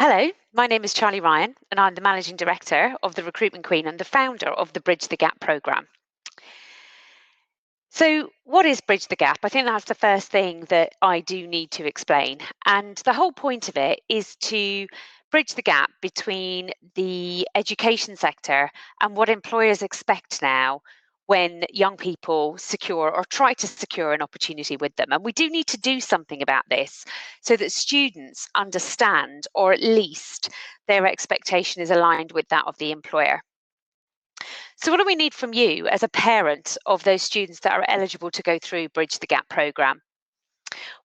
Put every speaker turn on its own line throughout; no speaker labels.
Hello, my name is Charlie Ryan, and I'm the Managing Director of the Recruitment Queen and the founder of the Bridge the Gap programme. So, what is Bridge the Gap? I think that's the first thing that I do need to explain. And the whole point of it is to bridge the gap between the education sector and what employers expect now when young people secure or try to secure an opportunity with them. And we do need to do something about this so that students understand, or at least their expectation is aligned with that of the employer. So, what do we need from you as a parent of those students that are eligible to go through Bridge the Gap programme?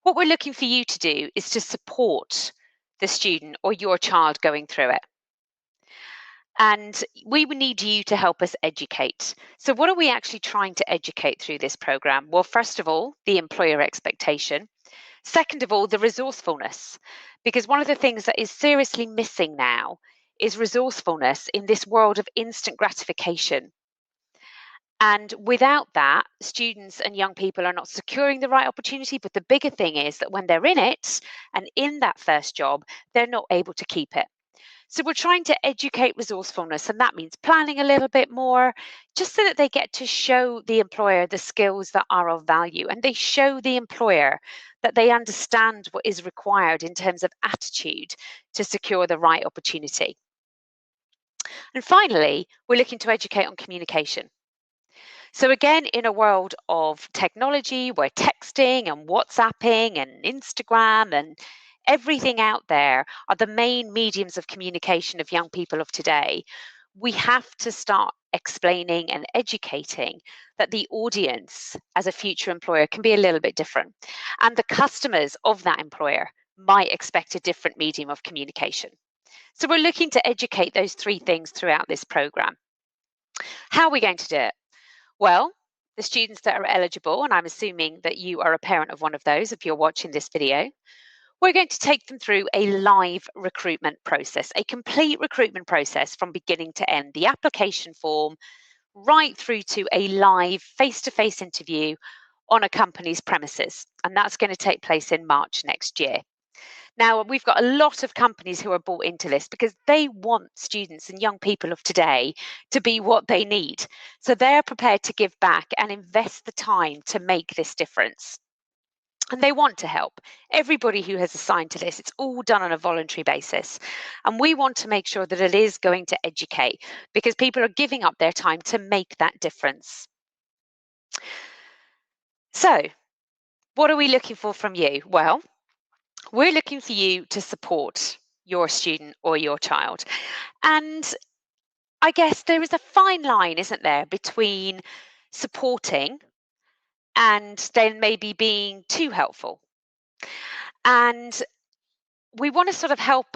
What we're looking for you to do is to support the student or your child going through it. And we would need you to help us educate. So, what are we actually trying to educate through this programme? Well, first of all, the employer expectation. Second of all, the resourcefulness. Because one of the things that is seriously missing now is resourcefulness in this world of instant gratification. And without that, students and young people are not securing the right opportunity. But the bigger thing is that when they're in it and in that first job, they're not able to keep it. So we're trying to educate resourcefulness, and that means planning a little bit more, just so that they get to show the employer the skills that are of value, and they show the employer that they understand what is required in terms of attitude to secure the right opportunity. And finally, we're looking to educate on communication. So, again, in a world of technology where texting and WhatsApping and Instagram and everything out there are the main mediums of communication of young people of today, we have to start explaining and educating that the audience as a future employer can be a little bit different. And the customers of that employer might expect a different medium of communication. So, we're looking to educate those three things throughout this program. How are we going to do it? Well, the students that are eligible, and I'm assuming that you are a parent of one of those if you're watching this video, we're going to take them through a live recruitment process, a complete recruitment process from beginning to end, the application form right through to a live face-to-face interview on a company's premises. And that's going to take place in March next year. Now, we've got a lot of companies who are bought into this because they want students and young people of today to be what they need. So they're prepared to give back and invest the time to make this difference. And they want to help. Everybody who has assigned to this, it's all done on a voluntary basis. And we want to make sure that it is going to educate because people are giving up their time to make that difference. So, what are we looking for from you? Well, we're looking for you to support your student or your child. And I guess there is a fine line, isn't there, between supporting and then maybe being too helpful. And we want to sort of help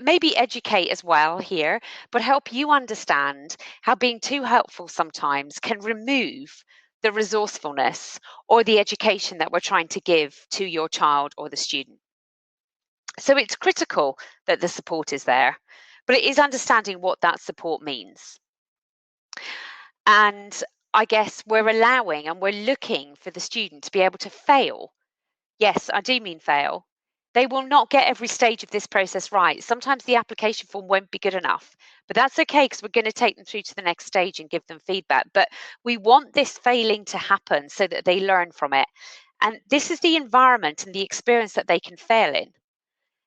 maybe educate as well here, but help you understand how being too helpful sometimes can remove the resourcefulness or the education that we're trying to give to your child or the student. So it's critical that the support is there, but it is understanding what that support means. And I guess we're allowing and we're looking for the student to be able to fail. Yes, I do mean fail. They will not get every stage of this process right. Sometimes the application form won't be good enough, but that's okay because we're going to take them through to the next stage and give them feedback. But we want this failing to happen so that they learn from it. And this is the environment and the experience that they can fail in.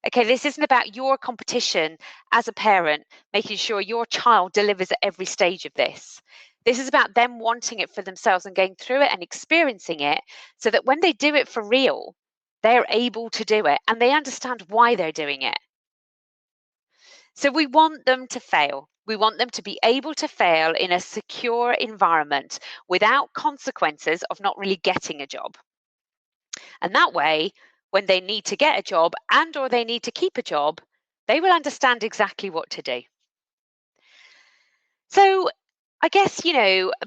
Okay, this isn't about your competition as a parent, making sure your child delivers at every stage of this. This is about them wanting it for themselves and going through it and experiencing it so that when they do it for real, they're able to do it and they understand why they're doing it. So we want them to fail. We want them to be able to fail in a secure environment without consequences of not really getting a job. And that way, when they need to get a job and or they need to keep a job, they will understand exactly what to do. So I guess,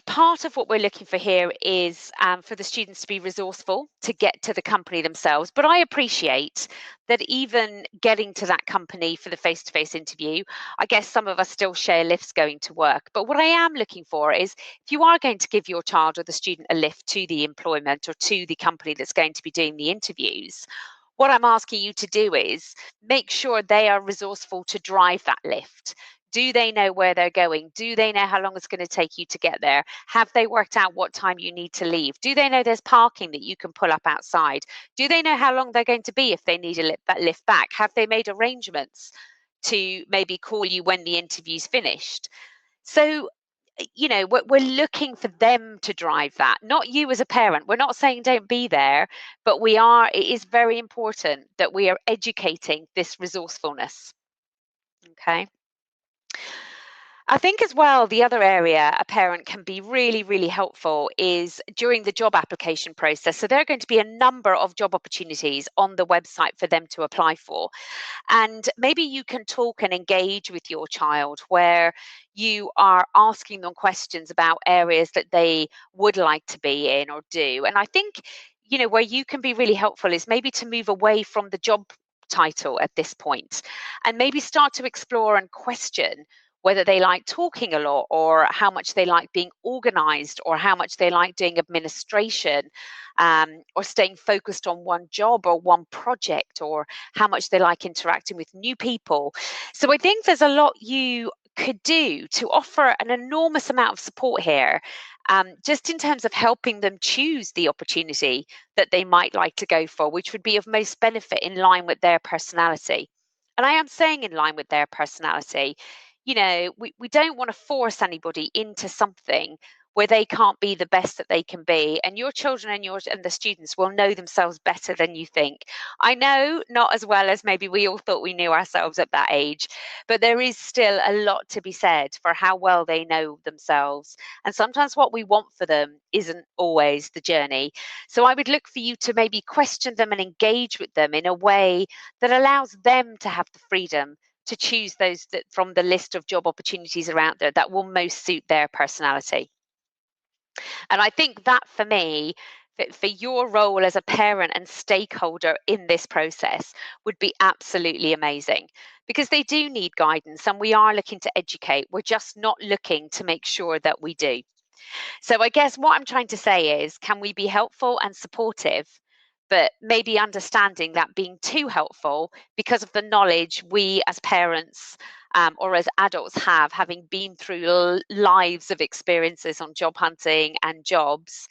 part of what we're looking for here is for the students to be resourceful to get to the company themselves. But I appreciate that even getting to that company for the face-to-face interview, I guess some of us still share lifts going to work. But what I am looking for is if you are going to give your child or the student a lift to the employment or to the company that's going to be doing the interviews, What I'm asking you to do is make sure they are resourceful to drive that lift. Do they know where they're going? Do they know how long it's going to take you to get there? Have they worked out what time you need to leave? Do they know there's parking that you can pull up outside? Do they know how long they're going to be if they need a lift back? Have they made arrangements to maybe call you when the interview's finished? So, we're looking for them to drive that, not you as a parent. We're not saying don't be there, but it is very important that we are educating this resourcefulness. Okay. I think as well, the other area a parent can be really, really helpful is during the job application process. So there are going to be a number of job opportunities on the website for them to apply for. And maybe you can talk and engage with your child where you are asking them questions about areas that they would like to be in or do. And I think, where you can be really helpful is maybe to move away from the job title at this point and maybe start to explore and question whether they like talking a lot or how much they like being organized or how much they like doing administration, or staying focused on one job or one project, or how much they like interacting with new people. So I think there's a lot you could do to offer an enormous amount of support here, just in terms of helping them choose the opportunity that they might like to go for, which would be of most benefit in line with their personality. And I am saying in line with their personality. We don't want to force anybody into something where they can't be the best that they can be. And your children and the students will know themselves better than you think. I know not as well as maybe we all thought we knew ourselves at that age, but there is still a lot to be said for how well they know themselves. And sometimes what we want for them isn't always the journey. So I would look for you to maybe question them and engage with them in a way that allows them to have the freedom to choose those that from the list of job opportunities are out there that will most suit their personality. And I think that for me, for your role as a parent and stakeholder in this process would be absolutely amazing, because they do need guidance and we are looking to educate. We're just not looking to make sure that we do. So I guess what I'm trying to say is, can we be helpful and supportive, but maybe understanding that being too helpful because of the knowledge we as parents, or as adults have, having been through lives of experiences on job hunting and jobs,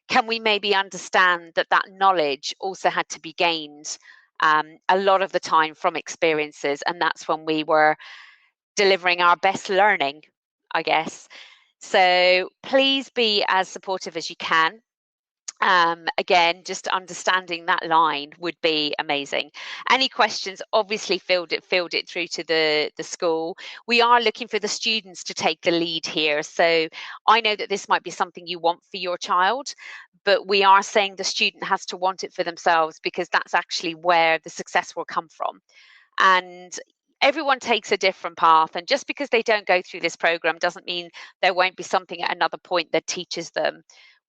can we maybe understand that that knowledge also had to be gained a lot of the time from experiences, and that's when we were delivering our best learning, I guess. So please be as supportive as you can. Again, just understanding that line would be amazing. Any questions, obviously field it through to the school. We are looking for the students to take the lead here. So I know that this might be something you want for your child, but we are saying the student has to want it for themselves, because that's actually where the success will come from. And everyone takes a different path, and just because they don't go through this program doesn't mean there won't be something at another point that teaches them.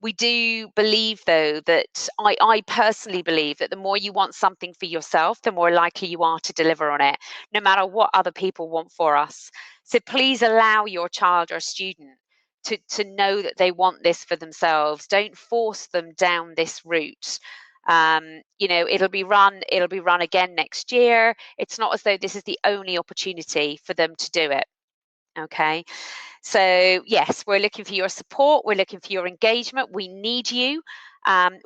We do believe, though, that I personally believe that the more you want something for yourself, the more likely you are to deliver on it, no matter what other people want for us. So please allow your child or student to know that they want this for themselves. Don't force them down this route. It'll be run again next year. It's not as though this is the only opportunity for them to do it. Okay. So yes, we're looking for your support. We're looking for your engagement. We need you.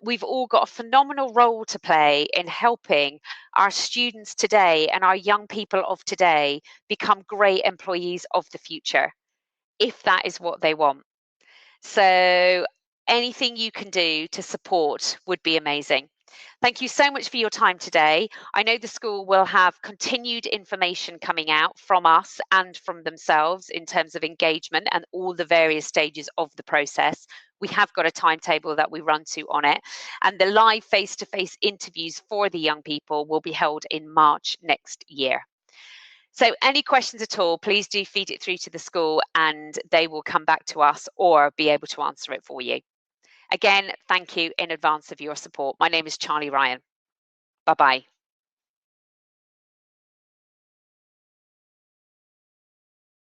We've all got a phenomenal role to play in helping our students today and our young people of today become great employees of the future, if that is what they want. So anything you can do to support would be amazing. Thank you so much for your time today. I know the school will have continued information coming out from us and from themselves in terms of engagement and all the various stages of the process. We have got a timetable that we run to on it, and the live face-to-face interviews for the young people will be held in March next year. So any questions at all, please do feed it through to the school and they will come back to us or be able to answer it for you. Again, thank you in advance of your support. My name is Charlie Ryan. Bye-bye.